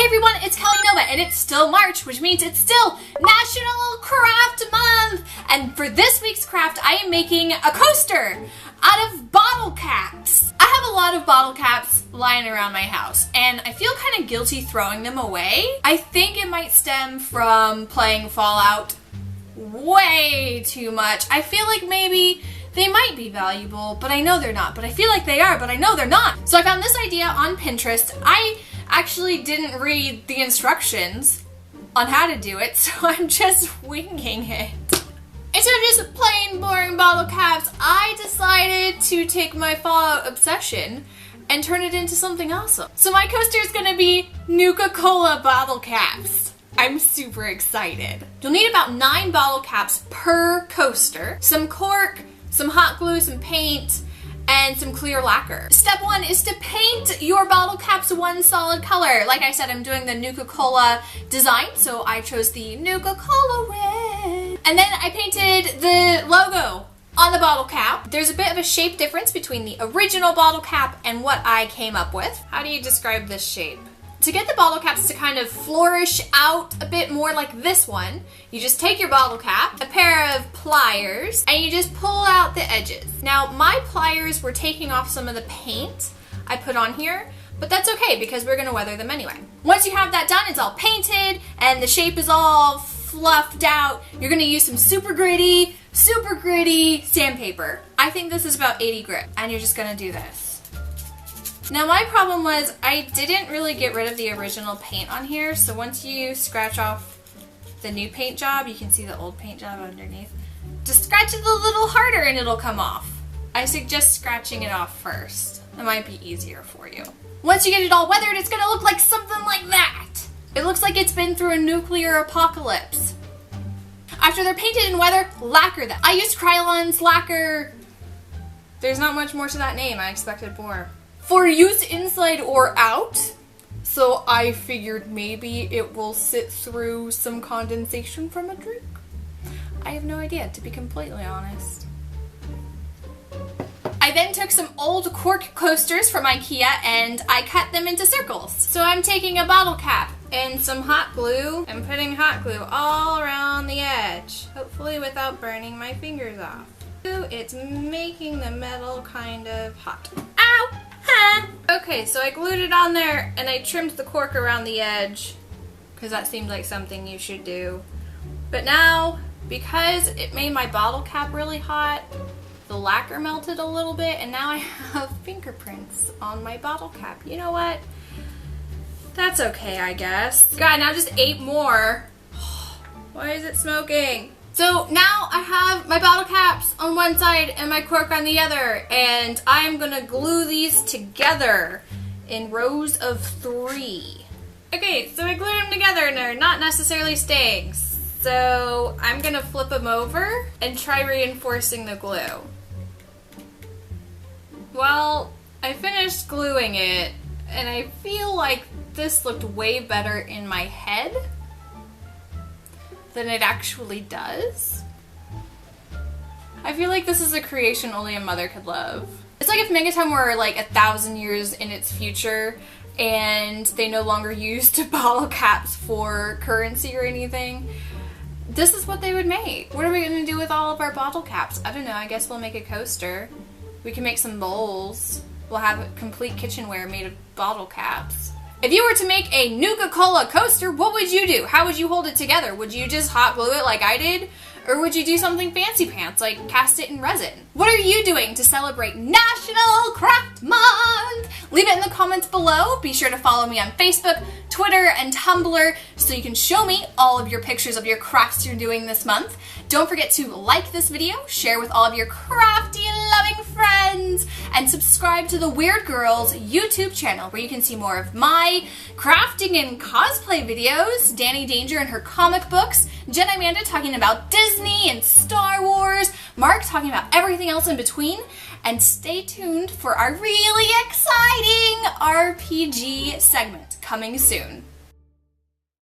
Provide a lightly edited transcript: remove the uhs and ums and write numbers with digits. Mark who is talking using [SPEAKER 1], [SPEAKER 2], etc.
[SPEAKER 1] Hey everyone, it's Kelly Nova, and it's still March, which means it's still National Craft Month! And for this week's craft, I am making a coaster out of bottle caps. I have a lot of bottle caps lying around my house, and I feel kind of guilty throwing them away. I think it might stem from playing Fallout way too much. I feel like maybe they might be valuable, but I know they're not. But I feel like they are, but I know they're not. So I found this idea on Pinterest. I actually didn't read the instructions on how to do it, so I'm just winging it. Instead of just plain boring bottle caps, I decided to take my Fallout obsession and turn it into something awesome. So my coaster is gonna be Nuka-Cola bottle caps. I'm super excited. You'll need about 9 bottle caps per coaster, some cork, some hot glue, some paint, and some clear lacquer. Step 1 is to paint your bottle caps one solid color. Like I said, I'm doing the Nuka-Cola design, so I chose the Nuka-Cola red. And then I painted the logo on the bottle cap. There's a bit of a shape difference between the original bottle cap and what I came up with. How do you describe this shape? To get the bottle caps to kind of flourish out a bit more like this one, you just take your bottle cap, a pair of pliers, and you just pull out the edges. Now, my pliers were taking off some of the paint I put on here, but that's okay because we're gonna weather them anyway. Once you have that done, it's all painted and the shape is all fluffed out, you're gonna use some super gritty sandpaper. I think this is about 80 grit, and you're just gonna do this. Now my problem was I didn't really get rid of the original paint on here, so once you scratch off the new paint job, you can see the old paint job underneath. Just scratch it a little harder and it'll come off. I suggest scratching it off first. It might be easier for you. Once you get it all weathered, it's gonna look like something like that. It looks like it's been through a nuclear apocalypse. After they're painted and weathered, lacquer them. I used Krylon's lacquer. There's not much more to that name, I expected more. For use inside or out, so I figured maybe it will sit through some condensation from a drink. I have no idea, to be completely honest. I then took some old cork coasters from IKEA and I cut them into circles. So I'm taking a bottle cap and some hot glue and putting hot glue all around the edge, hopefully without burning my fingers off. It's making the metal kind of hot. Ow! Okay, so I glued it on there and I trimmed the cork around the edge because that seemed like something you should do. But now, because it made my bottle cap really hot, the lacquer melted a little bit and now I have fingerprints on my bottle cap. You know what? That's okay, I guess. God, now just 8 more. Why is it smoking? So now I have my bottle caps on one side and my cork on the other, and I am gonna glue these together in rows of 3. Okay, so I glued them together and they're not necessarily staying. So I'm gonna flip them over and try reinforcing the glue. Well, I finished gluing it and I feel like this looked way better in my head than it actually does. I feel like this is a creation only a mother could love. It's like if Megaton were like 1,000 years in its future and they no longer used bottle caps for currency or anything. This is what they would make. What are we gonna do with all of our bottle caps? I don't know, I guess we'll make a coaster. We can make some bowls. We'll have a complete kitchenware made of bottle caps. If you were to make a Nuka-Cola coaster, what would you do? How would you hold it together? Would you just hot glue it like I did? Or would you do something fancy pants, like cast it in resin? What are you doing to celebrate National Craft Month? Leave it in the comments below. Be sure to follow me on Facebook, Twitter, and Tumblr so you can show me all of your pictures of your crafts you're doing this month. Don't forget to like this video, share with all of your crafty loving friends, and subscribe to the Weird Girls YouTube channel where you can see more of my crafting and cosplay videos, Danny Danger and her comic books, Jen Amanda talking about Disney and Star Wars, Mark talking about everything else in between, and stay tuned for our really exciting RPG segment coming soon.